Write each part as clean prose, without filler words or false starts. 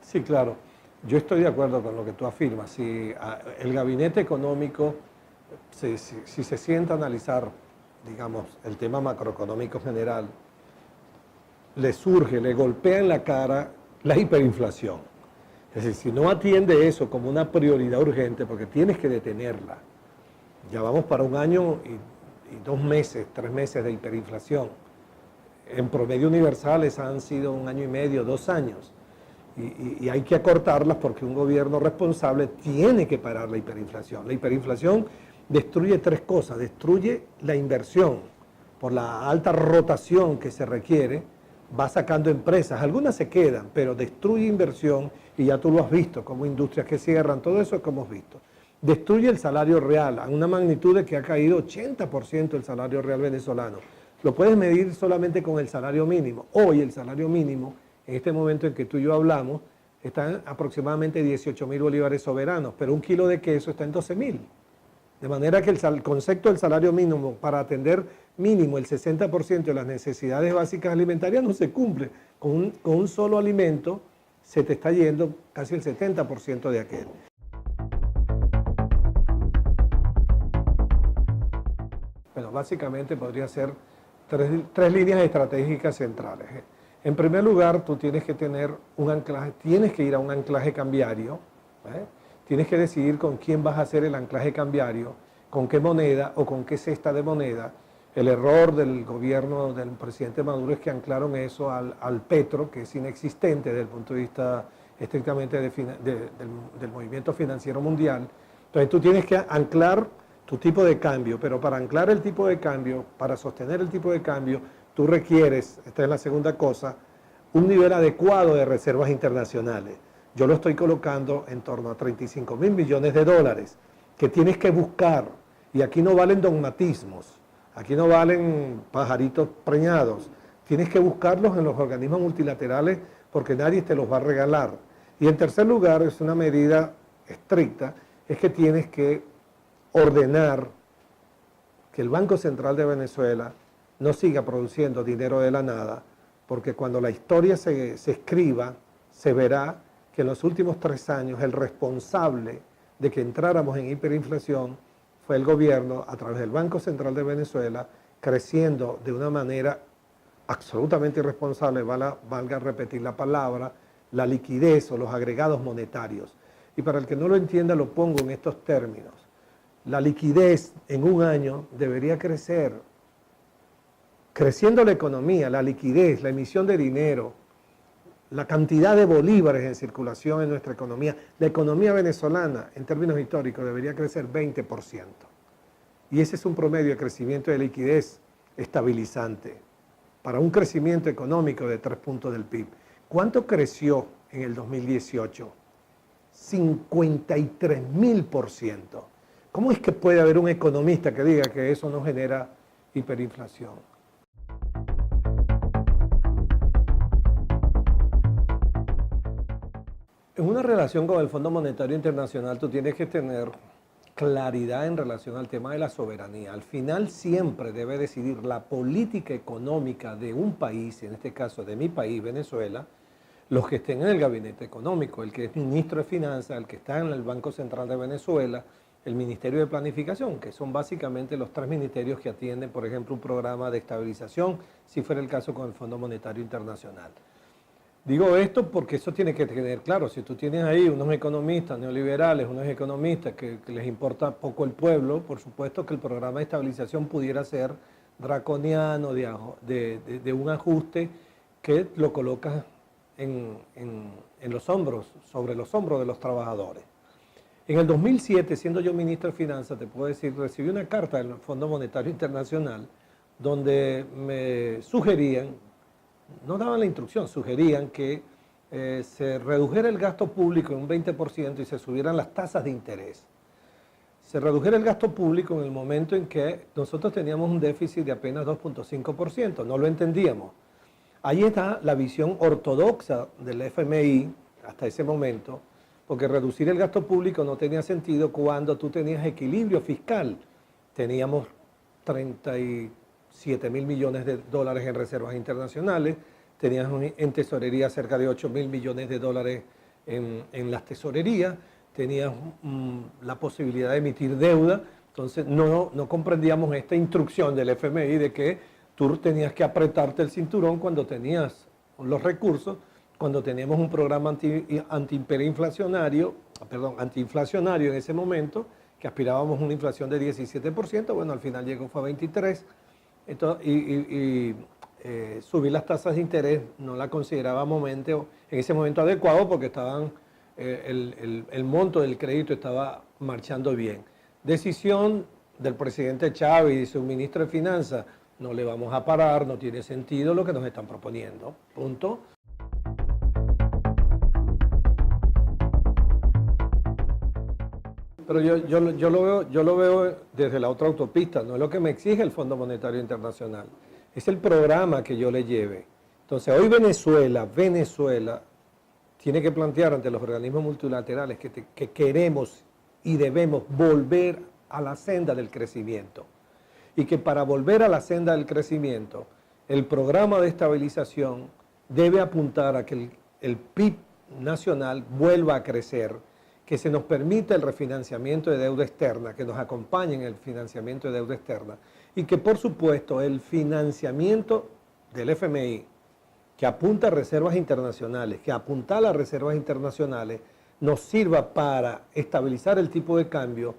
Sí, claro. Yo estoy de acuerdo con lo que tú afirmas. Si el gabinete económico, si se sienta a analizar, digamos, el tema macroeconómico general, le surge, le golpea en la cara la hiperinflación. Es decir, si no atiende eso como una prioridad urgente, porque tienes que detenerla, ya vamos para un año y 2 meses, 3 meses de hiperinflación. En promedio universales han sido 1 año y medio, 2 años. Y hay que acortarlas porque un gobierno responsable tiene que parar la hiperinflación. La hiperinflación destruye 3 cosas. Destruye la inversión por la alta rotación que se requiere, va sacando empresas, algunas se quedan, pero destruye inversión y ya tú lo has visto, como industrias que cierran, todo eso es como hemos visto. Destruye el salario real a una magnitud de que ha caído 80% el salario real venezolano. Lo puedes medir solamente con el salario mínimo. Hoy el salario mínimo, en este momento en que tú y yo hablamos, está en aproximadamente 18.000 bolívares soberanos, pero un kilo de queso está en 12.000. De manera que el concepto del salario mínimo para atender mínimo el 60% de las necesidades básicas alimentarias no se cumple. Con un solo alimento se te está yendo casi el 70% de aquel. Bueno, básicamente podría ser tres líneas estratégicas centrales. En primer lugar, tú tienes que tener un anclaje, tienes que ir a un anclaje cambiario, tienes que decidir con quién vas a hacer el anclaje cambiario, con qué moneda o con qué cesta de moneda. El error del gobierno del presidente Maduro es que anclaron eso al petro, que es inexistente desde el punto de vista estrictamente del movimiento financiero mundial. Entonces tú tienes que anclar tu tipo de cambio, pero para anclar el tipo de cambio, para sostener el tipo de cambio, tú requieres, esta es la segunda cosa, un nivel adecuado de reservas internacionales. Yo lo estoy colocando en torno a 35.000 millones de dólares, que tienes que buscar, y aquí no valen dogmatismos, aquí no valen pajaritos preñados, tienes que buscarlos en los organismos multilaterales porque nadie te los va a regalar. Y en tercer lugar, es una medida estricta, es que tienes que ordenar que el Banco Central de Venezuela no siga produciendo dinero de la nada, porque cuando la historia se escriba, se verá que en los últimos 3 años el responsable de que entráramos en hiperinflación fue el gobierno a través del Banco Central de Venezuela, creciendo de una manera absolutamente irresponsable, valga repetir la palabra, la liquidez o los agregados monetarios. Y para el que no lo entienda, lo pongo en estos términos. La liquidez en un año debería crecer. Creciendo la economía, la liquidez, la emisión de dinero, la cantidad de bolívares en circulación en nuestra economía, la economía venezolana en términos históricos debería crecer 20%. Y ese es un promedio de crecimiento de liquidez estabilizante para un crecimiento económico de 3 puntos del PIB. ¿Cuánto creció en el 2018? 53.000%. ¿Cómo es que puede haber un economista que diga que eso no genera hiperinflación? En una relación con el Fondo Monetario Internacional tú tienes que tener claridad en relación al tema de la soberanía. Al final siempre debe decidir la política económica de un país, en este caso de mi país, Venezuela, los que estén en el gabinete económico, el que es ministro de Finanzas, el que está en el Banco Central de Venezuela, el Ministerio de Planificación, que son básicamente los 3 ministerios que atienden, por ejemplo, un programa de estabilización, si fuera el caso con el Fondo Monetario Internacional. Digo esto porque eso tiene que tener claro, si tú tienes ahí unos economistas neoliberales, unos economistas que les importa poco el pueblo, por supuesto que el programa de estabilización pudiera ser draconiano, de un ajuste que lo colocas en los hombros, sobre los hombros de los trabajadores. En el 2007, siendo yo ministro de Finanzas, te puedo decir, recibí una carta del Fondo Monetario Internacional donde me sugerían, no daban la instrucción, sugerían que se redujera el gasto público en un 20% y se subieran las tasas de interés. Se redujera el gasto público en el momento en que nosotros teníamos un déficit de apenas 2.5%, no lo entendíamos. Ahí está la visión ortodoxa del FMI hasta ese momento, porque reducir el gasto público no tenía sentido cuando tú tenías equilibrio fiscal. Teníamos 37.000 millones de dólares en reservas internacionales, tenías en tesorería cerca de 8.000 millones de dólares en las tesorerías, tenías la posibilidad de emitir deuda, entonces no comprendíamos esta instrucción del FMI de que tú tenías que apretarte el cinturón cuando tenías los recursos, cuando teníamos un programa antiinflacionario en ese momento, que aspirábamos a una inflación de 17%, bueno, al final llegó fue a 23%, subir las tasas de interés no la considerábamos en ese momento adecuado porque el monto del crédito estaba marchando bien. Decisión del presidente Chávez y de su ministro de Finanzas: no le vamos a parar, no tiene sentido lo que nos están proponiendo. Punto. Pero yo lo veo desde la otra autopista, no es lo que me exige el Fondo Monetario Internacional, es el programa que yo le lleve. Entonces, hoy Venezuela tiene que plantear ante los organismos multilaterales que queremos y debemos volver a la senda del crecimiento. Y que para volver a la senda del crecimiento, el programa de estabilización debe apuntar a que el PIB nacional vuelva a crecer, que se nos permita el refinanciamiento de deuda externa, que nos acompañe en el financiamiento de deuda externa y que, por supuesto, el financiamiento del FMI, que apunta a reservas internacionales, que apunta a las reservas internacionales, nos sirva para estabilizar el tipo de cambio,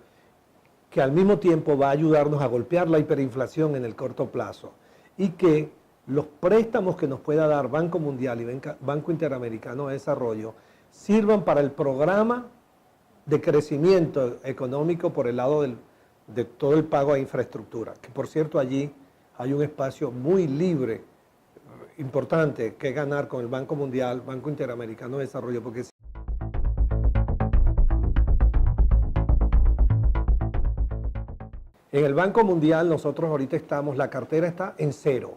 que al mismo tiempo va a ayudarnos a golpear la hiperinflación en el corto plazo, y que los préstamos que nos pueda dar Banco Mundial y Banco Interamericano de Desarrollo sirvan para el programa de crecimiento económico por el lado de todo el pago a infraestructura, que por cierto allí hay un espacio muy libre, importante, que ganar con el Banco Mundial, Banco Interamericano de Desarrollo, porque en el Banco Mundial nosotros ahorita la cartera está en cero,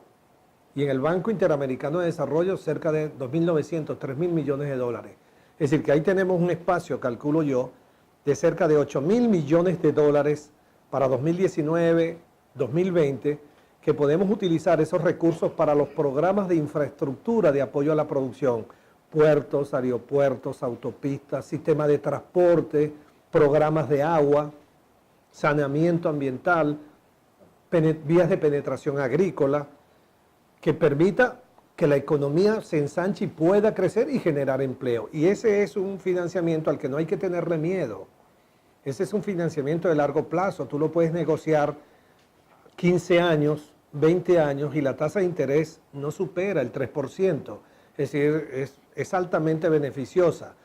y en el Banco Interamericano de Desarrollo cerca de 2.900, 3.000 millones de dólares. Es decir, que ahí tenemos un espacio, calculo yo, de cerca de 8.000 millones de dólares para 2019, 2020, que podemos utilizar esos recursos para los programas de infraestructura de apoyo a la producción, puertos, aeropuertos, autopistas, sistema de transporte, programas de agua, saneamiento ambiental, vías de penetración agrícola, que permita que la economía se ensanche y pueda crecer y generar empleo. Y ese es un financiamiento al que no hay que tenerle miedo. Ese es un financiamiento de largo plazo. Tú lo puedes negociar 15 años, 20 años y la tasa de interés no supera el 3%. Es decir, es altamente beneficiosa.